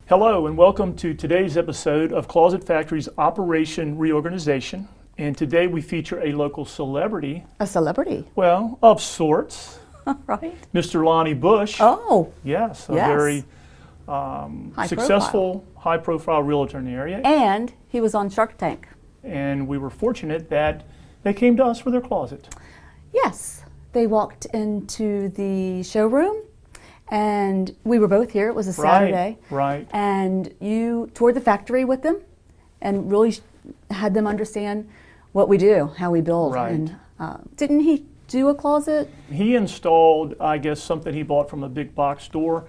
Hello and welcome to today's episode of Closet Factory's Operation Reorganization. And today we feature a local celebrity. A celebrity? Well, of sorts. Right. Mr. Lonnie Bush. Oh. Yes, a yes. very successful, high-profile realtor in the area. And he was on Shark Tank. And we were fortunate that they came to us for their closet. Yes. They walked into the showroom. And we were both here. It was a Saturday. Right. And you toured the factory with them and really had them understand what we do, how we build. Right. And didn't he do a closet? He installed, I guess, something he bought from a big box store.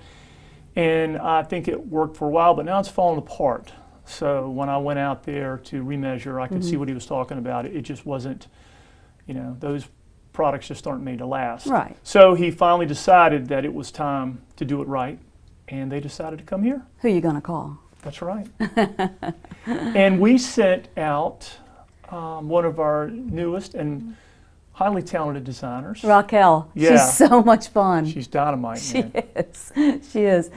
And I think it worked for a while, but now it's falling apart. So when I went out there to remeasure, I could see what he was talking about. It just wasn't, those products just aren't made to last. Right. So he finally decided that it was time to do it right, and they decided to come here. Who are you going to call? That's right. And we sent out one of our newest and highly talented designers. Raquel. Yeah. She's so much fun. She's dynamite, She man. is. She is.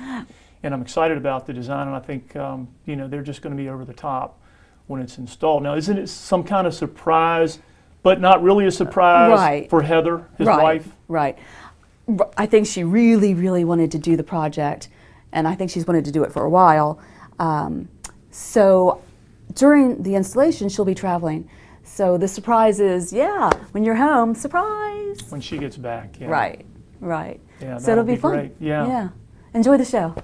And I'm excited about the design, and I think they're just going to be over the top when it's installed. Now, isn't it some kind of surprise, but not really a surprise Right. for Heather, his Right. wife? Right. I think she really, really wanted to do the project, and I think she's wanted to do it for a while. So during the installation, she'll be traveling. So the surprise is, when you're home, surprise. When she gets back, yeah. Right. Yeah, So it'll be be fun. great. Yeah. Enjoy the show.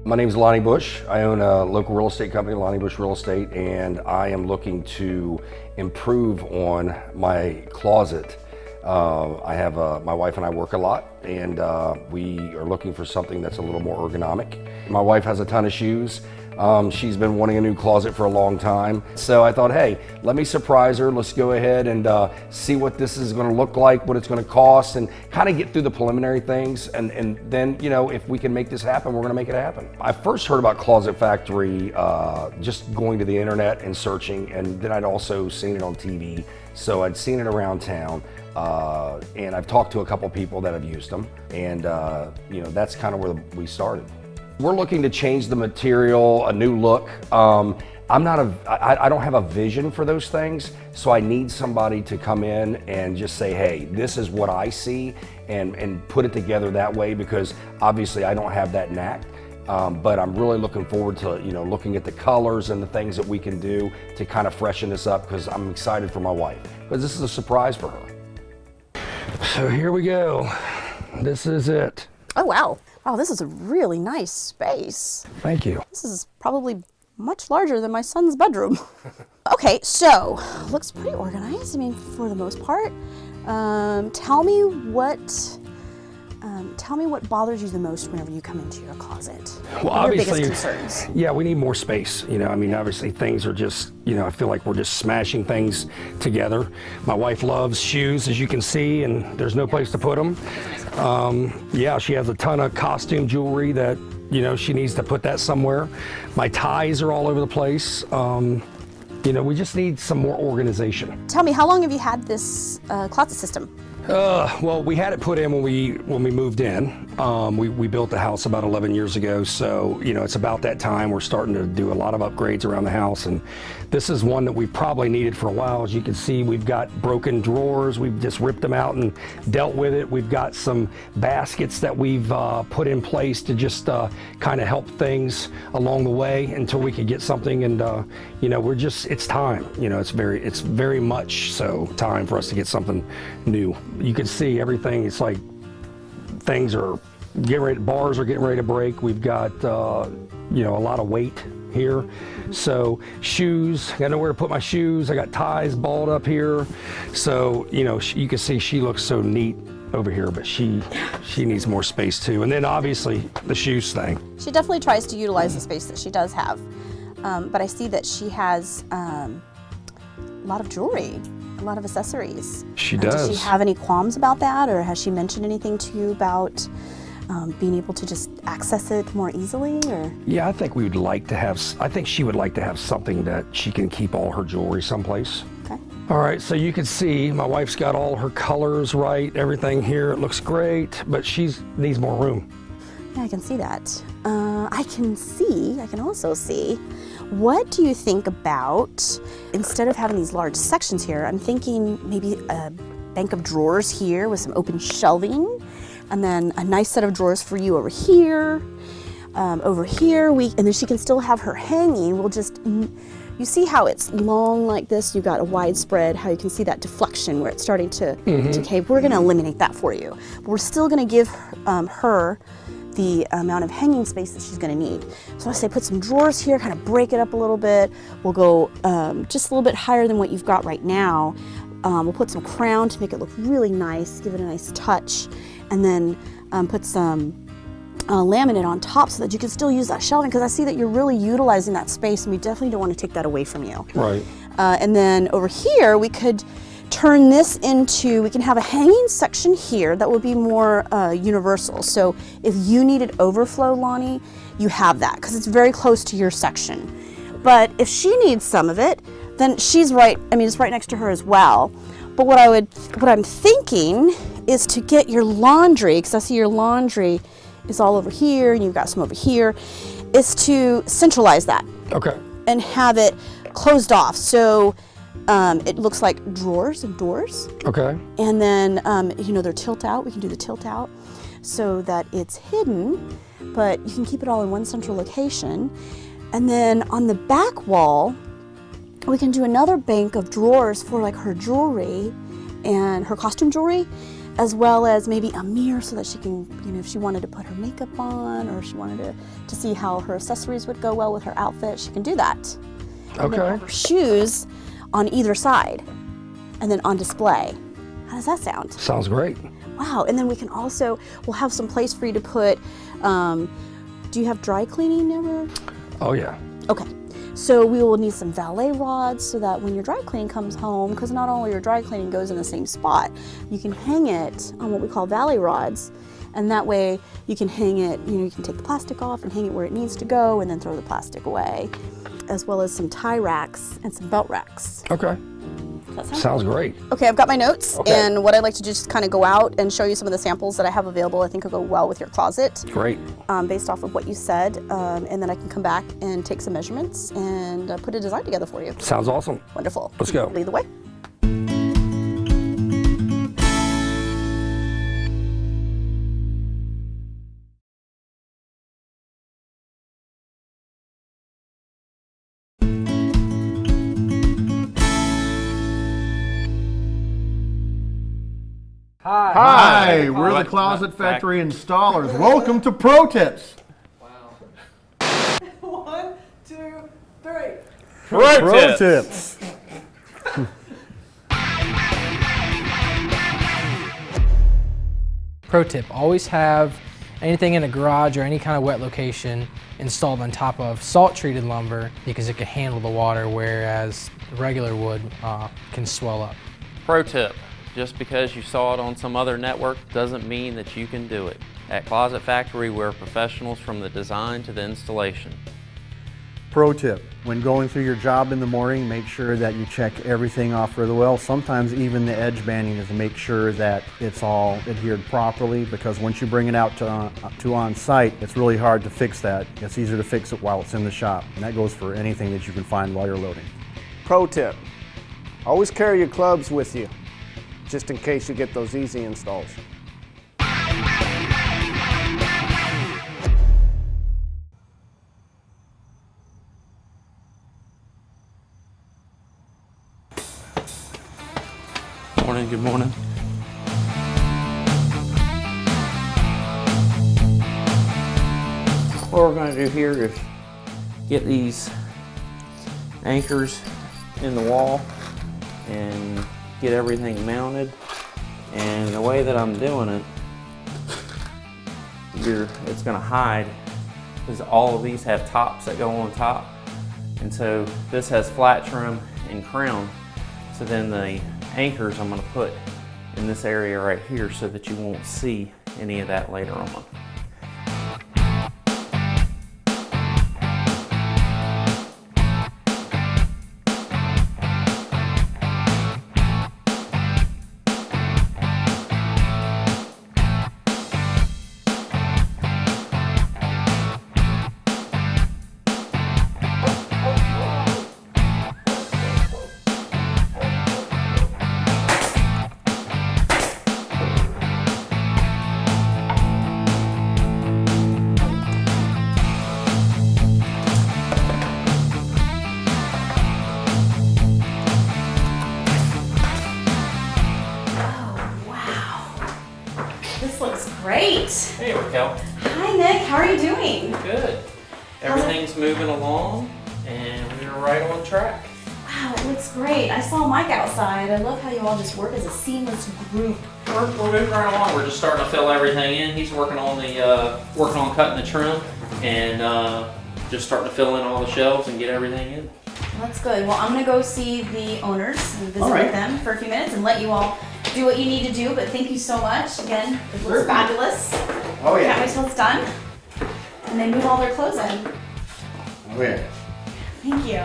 My name is Lonnie Bush. I own a local real estate company, Lonnie Bush Real Estate, and I am looking to improve on my closet. I have my wife and I work a lot, and we are looking for something that's a little more ergonomic. My wife has a ton of shoes. She's been wanting a new closet for a long time. So I thought, hey, let me surprise her. Let's go ahead and see what this is gonna look like, what it's gonna cost, and kind of get through the preliminary things. And then, if we can make this happen, we're gonna make it happen. I first heard about Closet Factory just going to the internet and searching, and then I'd also seen it on TV. So I'd seen it around town, and I've talked to a couple people that have used them, and that's kind of where we started. We're looking to change the material, a new look. I don't have a vision for those things, so I need somebody to come in and just say, hey, this is what I see, and put it together that way, because obviously I don't have that knack. But I'm really looking forward to looking at the colors and the things that we can do to kind of freshen this up, because I'm excited for my wife, because this is a surprise for her. So here we go. This is it. Oh, wow. Wow, this is a really nice space. Thank you. This is probably much larger than my son's bedroom. Okay, so looks pretty organized, I mean, for the most part. Tell me what bothers you the most whenever you come into your closet. Well, What are your obviously, biggest concerns? yeah, we need more space. Obviously things are just, I feel like we're just smashing things together. My wife loves shoes, as you can see, and there's no place to put them. She has a ton of costume jewelry that, she needs to put that somewhere. My ties are all over the place. We just need some more organization. Tell me, how long have you had this closet system? Well, we had it put in when we moved in. We built the house about 11 years ago, so it's about that time. We're starting to do a lot of upgrades around the house, and this is one that we've probably needed for a while. As you can see, we've got broken drawers. We've just ripped them out and dealt with it. We've got some baskets that we've put in place to just kind of help things along the way until we could get something. And it's time. It's very much so time for us to get something new. You can see everything. It's like things are bars are getting ready to break. We've got a lot of weight here. So shoes, got nowhere to put my shoes. I got ties balled up here. So, you know, you can see she looks so neat over here, but she needs more space too. And then obviously the shoes thing. She definitely tries to utilize the space that she does have. But I see that she has a lot of jewelry, a lot of accessories. She does. Does she have any qualms about that, or has she mentioned anything to you about being able to just access it more easily? Or Yeah, I think we would like to have, I think she would like to have something that she can keep all her jewelry someplace. okay. All right, so you can see my wife's got all her colors right, everything here. It looks great, but she needs more room. Yeah, I can see that. I can also see, what do you think about, instead of having these large sections here, I'm thinking maybe a bank of drawers here with some open shelving, and then a nice set of drawers for you over here. And then she can still have her hanging. We'll just, you see how it's long like this? You've got a wide spread, how you can see that deflection where it's starting to decay. We're gonna eliminate that for you. But we're still gonna give her the amount of hanging space that she's gonna need. So I say put some drawers here, kind of break it up a little bit. We'll go just a little bit higher than what you've got right now. We'll put some crown to make it look really nice, give it a nice touch. And then put some laminate on top so that you can still use that shelving, because I see that you're really utilizing that space, and we definitely don't want to take that away from you. Right. And then over here, we could turn this into, we can have a hanging section here that would be more universal. So if you needed overflow, Lonnie, you have that, because it's very close to your section. But if she needs some of it, then she's right, I mean, it's right next to her as well. But what I'm thinking is to get your laundry, because I see your laundry is all over here and you've got some over here, is to centralize that. Okay. And have it closed off. So it looks like drawers and doors. Okay. And then, you know, they're tilt out. We can do the tilt out so that it's hidden, but you can keep it all in one central location. And then on the back wall, we can do another bank of drawers for like her jewelry and her costume jewelry, as well as maybe a mirror so that she can, you know, if she wanted to put her makeup on, or if she wanted to see how her accessories would go well with her outfit, she can do that. And then have her shoes on either side and then on display. How does that sound? Sounds great. Wow. And then we can also, we'll have some place for you to put, do you have dry cleaning ever? Oh yeah. Okay. So we will need some valet rods so that when your dry cleaning comes home, because not all your dry cleaning goes in the same spot, you can hang it on what we call valet rods. And that way you can hang it, you know, you can take the plastic off and hang it where it needs to go and then throw the plastic away, as well as some tie racks and some belt racks. Okay. Sounds great. Okay, I've got my notes, Okay. and what I'd like to do is just kind of go out and show you some of the samples that I have available I think will go well with your closet. Great. Based off of what you said, and then I can come back and take some measurements and put a design together for you. Sounds awesome. Wonderful. Let's go. Lead the way. Hi, we're the Closet Factory installers. Welcome to Pro Tips. One, two, three. Pro Tips. Pro tip, always have anything in a garage or any kind of wet location installed on top of salt treated lumber, because it can handle the water, whereas regular wood can swell up. Pro tip, just because you saw it on some other network doesn't mean that you can do it. At Closet Factory, we're professionals from the design to the installation. Pro tip, when going through your job in the morning, make sure that you check everything off really well. Sometimes even the edge banding is to make sure that it's all adhered properly, because once you bring it out to on site, it's really hard to fix that. It's easier to fix it while it's in the shop, and that goes for anything that you can find while you're loading. Pro tip, always carry your clubs with you, just in case you get those easy installs. Morning, good morning. What we're going to do here is get these anchors in the wall and get everything mounted. And the way that I'm doing it, it's gonna hide, because all of these have tops that go on top. And so this has flat trim and crown. So then the anchors I'm gonna put in this area right here so that you won't see any of that later on. This looks great. Hey Raquel. Hi Nick, how are you doing? Good. Everything's moving along and we're right on track. Wow, it looks great. I saw Mike outside. I love how you all just work as a seamless group. We're moving right along. We're just starting to fill everything in. He's working on cutting the trim and just starting to fill in all the shelves and get everything in. That's good. Well, I'm gonna go see the owners and visit All right. with them for a few minutes and let you all do what you need to do. But thank you so much. Again, it looks fabulous. Oh Can't yeah. wait till it's done. And they move all their clothes in. Oh yeah. Thank you.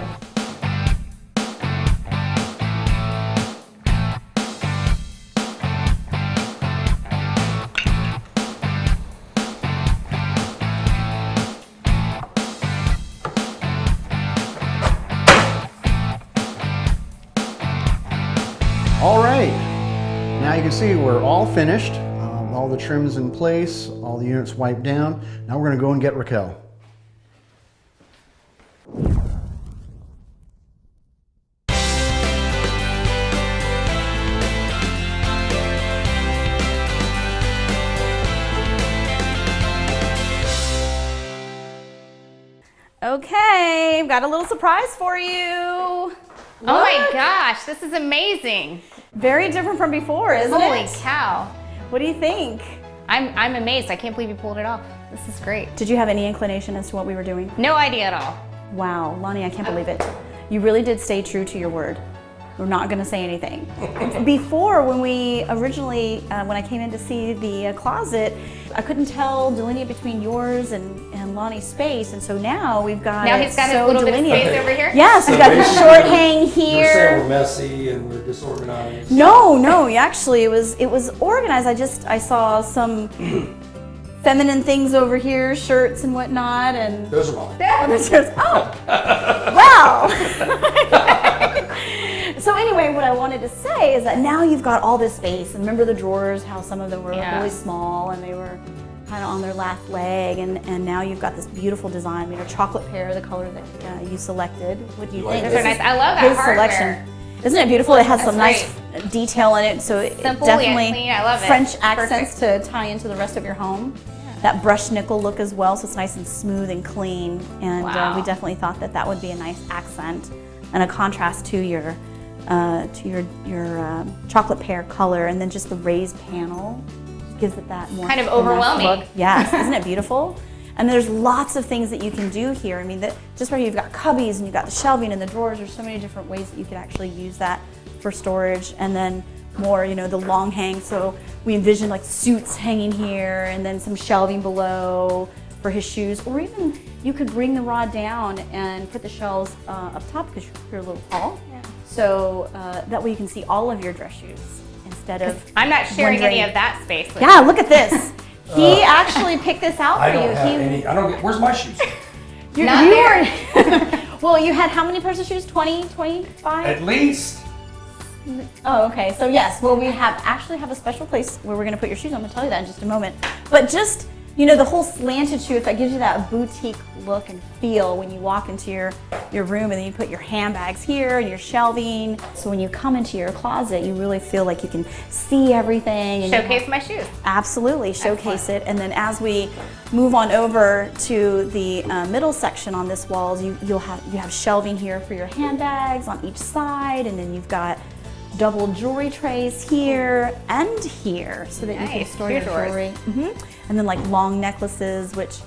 All right. Now you can see we're all finished. All the trim's in place, all the units wiped down. Now we're gonna go and get Raquel. Okay, I've got a little surprise for you. Oh my gosh, this is amazing. Very different from before, isn't Holy it? cow. What do you think? I'm amazed. I can't believe you pulled it off. This is great. Did you have any inclination as to what we were doing? No idea at all. Wow, Lonnie, I can't believe it. You really did stay true to your word. We're not going to say anything. Before, when we originally, when I came in to see the closet, I couldn't delineate between yours and Lonnie's space, and so now we've got Now it he's got so his little bit of delineated. space over here? Yes, we've got the short hang here. we're messy and we're disorganized. No, actually, it was organized. I saw some feminine things over here, shirts and whatnot, and Those are mine. other shirts. Oh, well. So anyway, what I wanted to say is that now you've got all this space. And remember the drawers, how some of them were really small and they were kind of on their last leg, and now you've got this beautiful design. You know, chocolate pear, the color that you selected. What do you think? Those are nice. I love that His hardware. selection. Isn't it beautiful? It has some That's nice detail in it, so it Simple definitely yet clean. I love it. French It's accents to tie into the rest of your home. That brushed nickel look as well, so it's nice and smooth and clean. And Wow. we definitely thought that that would be a nice accent and a contrast to your chocolate pear color, and then just the raised panel gives it that more Kind of finesse overwhelming. look. Yes, isn't it beautiful? And there's lots of things that you can do here. I mean, just where you've got cubbies and you've got the shelving and the drawers, there's so many different ways that you could actually use that for storage. And then more, the long hang. So we envisioned like suits hanging here and then some shelving below for his shoes. Or even you could bring the rod down and put the shelves up top because you're a little tall. Yeah. So that way you can see all of your dress shoes instead of I'm not sharing any wondering- of that space with Yeah, look at this. He actually picked this out for I don't you. have any. Where's my shoes? You, Not you there. were. Well, you had how many pairs of shoes? 20, 25? At least. Oh, okay. So yes, well, we actually have a special place where we're going to put your shoes. I'm going to tell you that in just a moment. But just You know, the whole slanted shoe effect gives you that boutique look and feel when you walk into your room, and then you put your handbags here and your shelving. So when you come into your closet, you really feel like you can see everything. And Showcase my shoes. absolutely, showcase it. And then as we move on over to the middle section on this walls, you have shelving here for your handbags on each side, and then you've got double jewelry trays here and here, so that you can Nice. store your Two drawers. jewelry. And then like long necklaces, which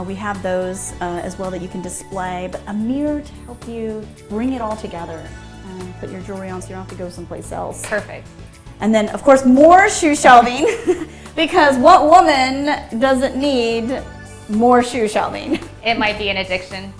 we have those as well that you can display, but a mirror to help you bring it all together and put your jewelry on so you don't have to go someplace else. Perfect. And then of course more shoe shelving, because what woman doesn't need more shoe shelving? It might be an addiction.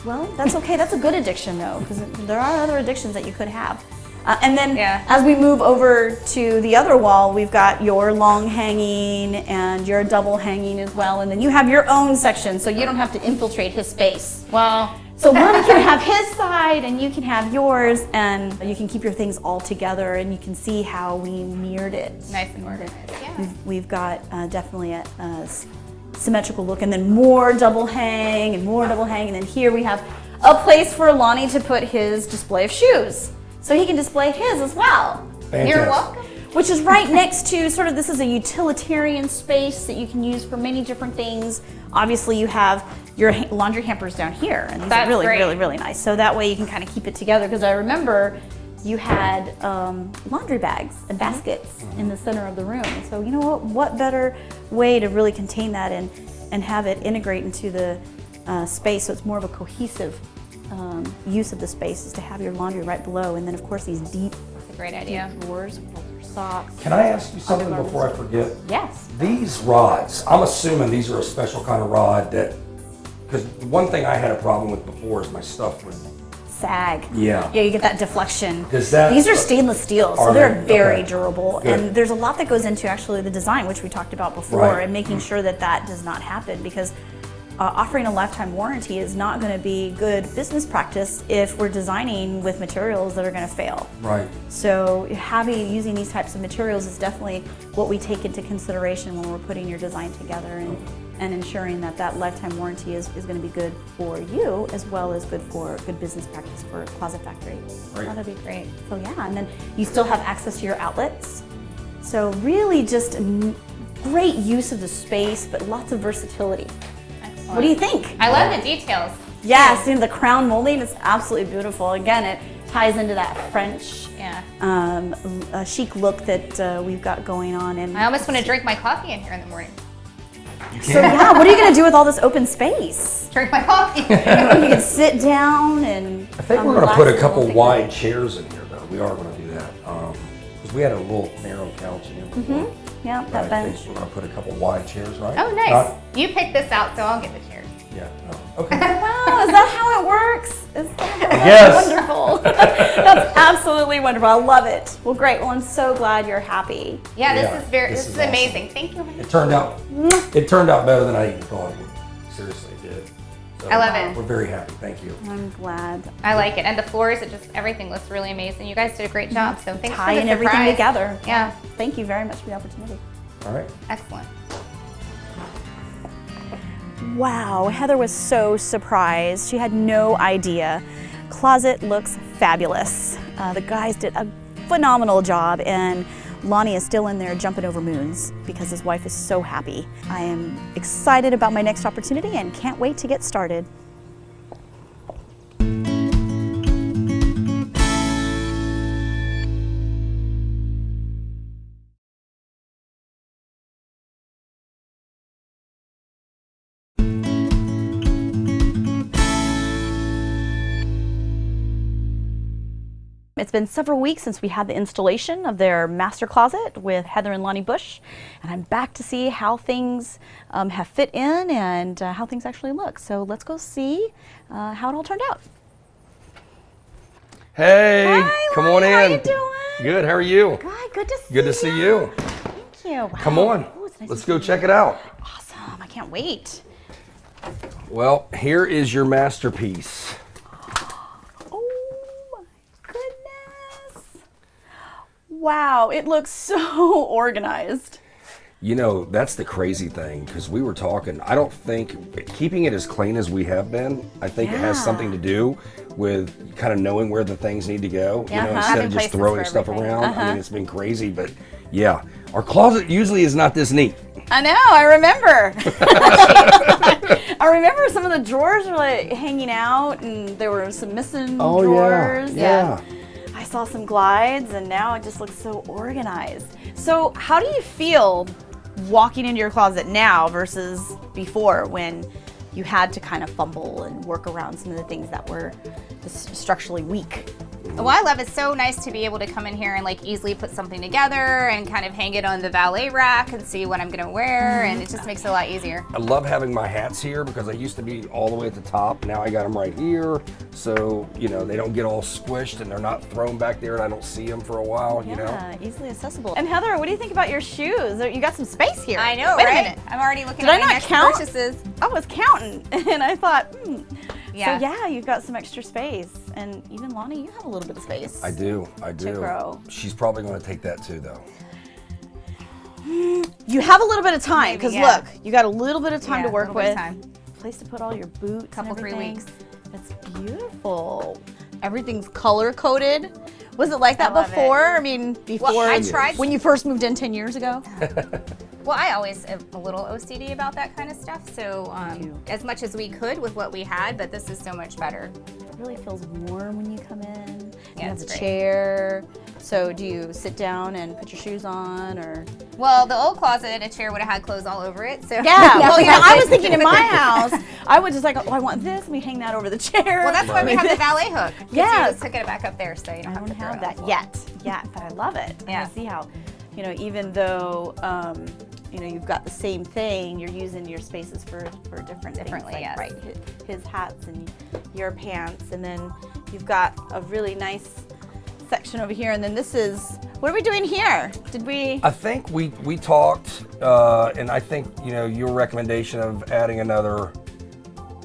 Well, that's okay. That's a good addiction though, because there are other addictions that you could have. And then Yeah. as we move over to the other wall, we've got your long hanging and your double hanging as well. And then you have your own section, so you don't have to infiltrate his space. Well, So Lonnie can have his side and you can have yours, and you can keep your things all together, and you can see how we mirrored it. nice and organized. Yeah. We've got definitely a symmetrical look, and then more double hang and more double hang. And then here we have a place for Lonnie to put his display of shoes. So he can display his as well. You're welcome. Which is right next to sort of, this is a utilitarian space that you can use for many different things. Obviously you have your laundry hampers down here, and these That's are really, great. really, really nice. So that way you can kind of keep it together, because I remember you had laundry bags and baskets in the center of the room. And so you know what better way to really contain that and have it integrate into the space, so it's more of a cohesive use of the space, is to have your laundry right below, and then of course these deep That's a great idea. drawers with all your socks. Can I ask you something Other before I forget? Yes. These rods, I'm assuming these are a special kind of rod that, because one thing I had a problem with before is my stuff would, Sag. Yeah. Yeah, you get that deflection. Does that- These are stainless steel, so Are they're they? very Okay. durable. Good. And there's a lot that goes into actually the design, which we talked about before, Right. and making sure that that does not happen, because offering a lifetime warranty is not going to be good business practice if we're designing with materials that are going to fail. right. So using these types of materials is definitely what we take into consideration when we're putting your design together, and ensuring that that lifetime warranty is going to be good for you, as well as good business practice for Closet Factory. Right. That'd be great. So yeah, and then you still have access to your outlets. So really just great use of the space, but lots of versatility. Excellent. What do you think? I love the details. Yes, the crown molding is absolutely beautiful. Again, it ties into that French Yeah. chic look that we've got going on. And I almost want to drink my coffee in here in the morning. so yeah, what are you going to do with all this open space? Drink my coffee. You can sit down and I think we're going to put a couple wide chairs in here, though. We are going to do that. Because we had a little narrow couch in here before. Yeah, But that I bench. think we're going to put a couple wide chairs, right? Oh, nice. Not- You picked this out, so I'll get the chairs. yeah. Oh, okay. Wow, is that how it works? Yes. Wonderful. That's absolutely wonderful. I love it. Well, great. Well, I'm so glad you're happy. Yeah, Yeah, this this is is awesome. amazing. Thank you. It turned out better than I even thought it would. Seriously, it did. So I love it. We're very happy. Thank you. I'm glad. I like it. And the floors, everything looks really amazing. You guys did a great job, so thanks for the Tying everything surprise. together. Yeah. Thank you very much for the opportunity. All right. Excellent. Wow, Heather was so surprised. She had no idea. Closet looks fabulous. The guys did a phenomenal job, and Lonnie is still in there jumping over moons because his wife is so happy. I am excited about my next opportunity and can't wait to get started. It's been several weeks since we had the installation of their master closet with Heather and Lonnie Bush, and I'm back to see how things have fit in and how things actually look. So let's go see how it all turned out. Hey, Hi, come Lonnie, on in. how you doing? Good. How are you? Good to see Good to see you. Thank you. Wow. Come on. Oh, it's nice Let's to go see check you. it out. Awesome. I can't wait. Well, here is your masterpiece. Oh my goodness. Wow, it looks so organized. You know, that's the crazy thing, because we were talking, I don't think, keeping it as clean as we have been, I think it has something to do with kind of knowing where the things need to go, you know, instead Having of just places throwing for stuff everything. around. I mean, it's been crazy, but yeah, our closet usually is not this neat. I know, I remember. I remember some of the drawers were like hanging out and there were some missing drawers. Yeah. And I saw some glides and now it just looks so organized. So how do you feel walking into your closet now versus before when you had to kind of fumble and work around some of the things that were just structurally weak? What I love is so nice to be able to come in here and like easily put something together and kind of hang it on the valet rack and see what I'm gonna wear, and it just makes it a lot easier. I love having my hats here because I used to be all the way at the top. Now I got them right here, so you know they don't get all squished and they're not thrown back there and I don't see them for for a while. You know. Yeah, easily accessible. And Heather, what do you think about your shoes? You got some space here. I know, Wait right? a minute. I'm already looking Did I at my not next count? purchases. I was counting and I thought, Yeah. So yeah, you've got some extra space. And even Lonnie, you have a little bit of space. I do. To grow. She's probably going to take that too, though. You have a little bit of time, Maybe, because yeah. look, you got a little bit of time Yeah, to work a little with. bit of time. Place to put all your boots. Couple, and 3 everything. weeks. That's beautiful. Everything's color coded. Was it like that love it. before? I mean, before I tried- when you first moved in 10 years ago. Well, I always am a little OCD about that kind of stuff, so as much as we could with what we had, but this is so much better. It really feels warm when you come in. You have it's the great. chair. So do you sit down and put your shoes on, or? Well, the old closet, a chair would have had clothes all over it, so. Yeah, well, you know, I was thinking in my house, I would just like, oh, I want this, and we hang that over the chair. Well, that's why we have the valet hook. 'Cause Yes. You just hook it back up there, so you don't I have don't to throw have it on that the floor. yet, but I love it. Yeah. I see how, you know, even though, you know, you've got the same thing, you're using your spaces for different Differently, things, yes. like, right, his hats and your pants, and then you've got a really nice section over here, and then this is, what are we doing here? Did we? I think we talked, and I think, you know, your recommendation of adding another,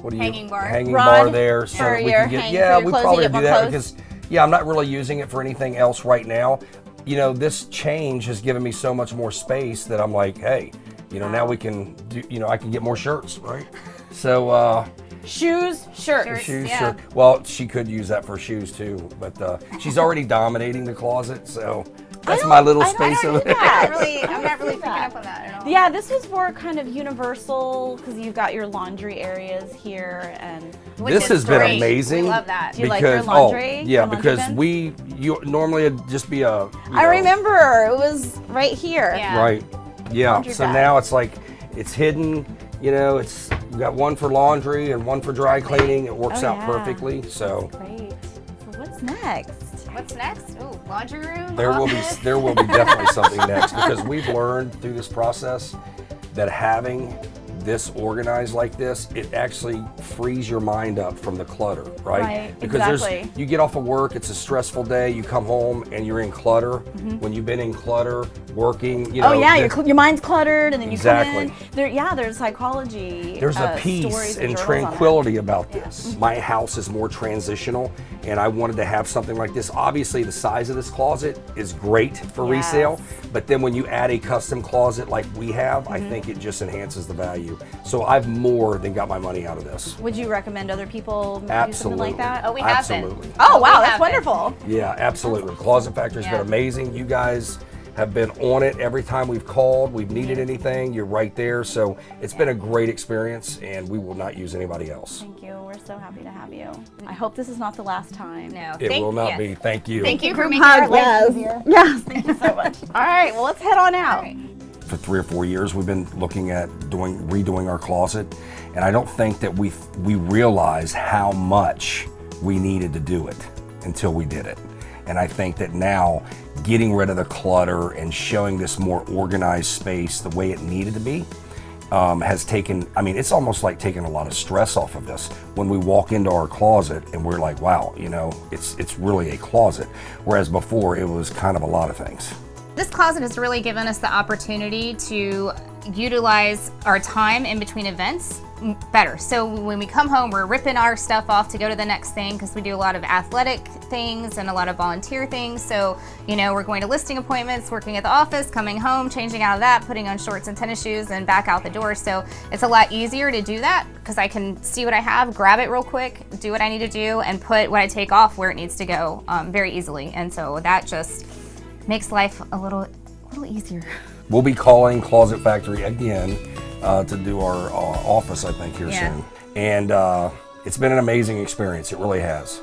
what do you? Hanging bar. Hanging Rod bar there, so for that we your can get, hang- yeah, for your we clothes, probably you do get that more because, yeah, I'm not really using it for anything else right now. You know, this change has given me so much more space that I'm like, hey, you know, now we can do, you know, I can get more shirts, right? So, Shoes, shirts. shoes, yeah. sure. Well, she could use that for shoes too, but she's already dominating the closet, so that's my little space over there. I'm not really picking up on that at all. Yeah, this was more kind of universal because you've got your laundry areas here, and Which This is has been great. amazing. We love that. Do you like your laundry? yeah, Your laundry because bins? you normally it'd just be a. I remember it was right here. Yeah. Right. Yeah. Laundry So bag. now it's like it's hidden. You know, it's you got one for laundry and one for dry cleaning. It works Oh, out yeah. perfectly. So Great. So what's next? What's next? Ooh, laundry room. there will be office. definitely something next because we've learned through this process that having this organized like this, it actually frees your mind up from the clutter, right? Right, Because exactly. you get off of work, it's a stressful day, you come home and you're in clutter. Mm-hmm. When you've been in clutter, working, you know. Oh yeah, the- your mind's cluttered, and then you Exactly. come in. There's psychology. There's a stories peace and journals on it. tranquility about this. My house is more transitional, and I wanted to have something like this. Obviously, the size of this closet is great for Yes. resale, but then when you add a custom closet like we have, Mm-hmm. I think it just enhances the value. So I've more than got my money out of this. Would you recommend other people do Absolutely. something like that? Oh, we have been. Absolutely. Oh wow, we that's have wonderful. Yeah, absolutely. Closet Factory's Yeah. been amazing. You guys have been on it every time we've called, we've needed anything, you're right there. So it's been a great experience, and we will not use anybody else. Thank you. We're so happy to have you. I hope this is not the last time. No, It will not be. Thank you. Thank you for Group making our hug, life yes. easier. Yes, thank you so much. All right, well, let's head on out. All right. For 3 or 4 years, we've been looking at redoing our closet, and I don't think that we realized how much we needed to do it until we did it. And I think that now, getting rid of the clutter and showing this more organized space the way it needed to be, has taken, I mean, it's almost like taking a lot of stress off of this. When we walk into our closet and we're like, wow, you know, it's really a closet. Whereas before, it was kind of a lot of things. This closet has really given us the opportunity to utilize our time in between events better. So when we come home, we're ripping our stuff off to go to the next thing because we do a lot of athletic things and a lot of volunteer things. So, you know, we're going to listing appointments, working at the office, coming home, changing out of that, putting on shorts and tennis shoes and back out the door. So it's a lot easier to do that because I can see what I have, grab it real quick, do what I need to do, and put what I take off where it needs to go very easily. And so that just makes life a little easier. We'll be calling Closet Factory again to do our office, I think, here Yeah. soon. And it's been an amazing experience. It really has.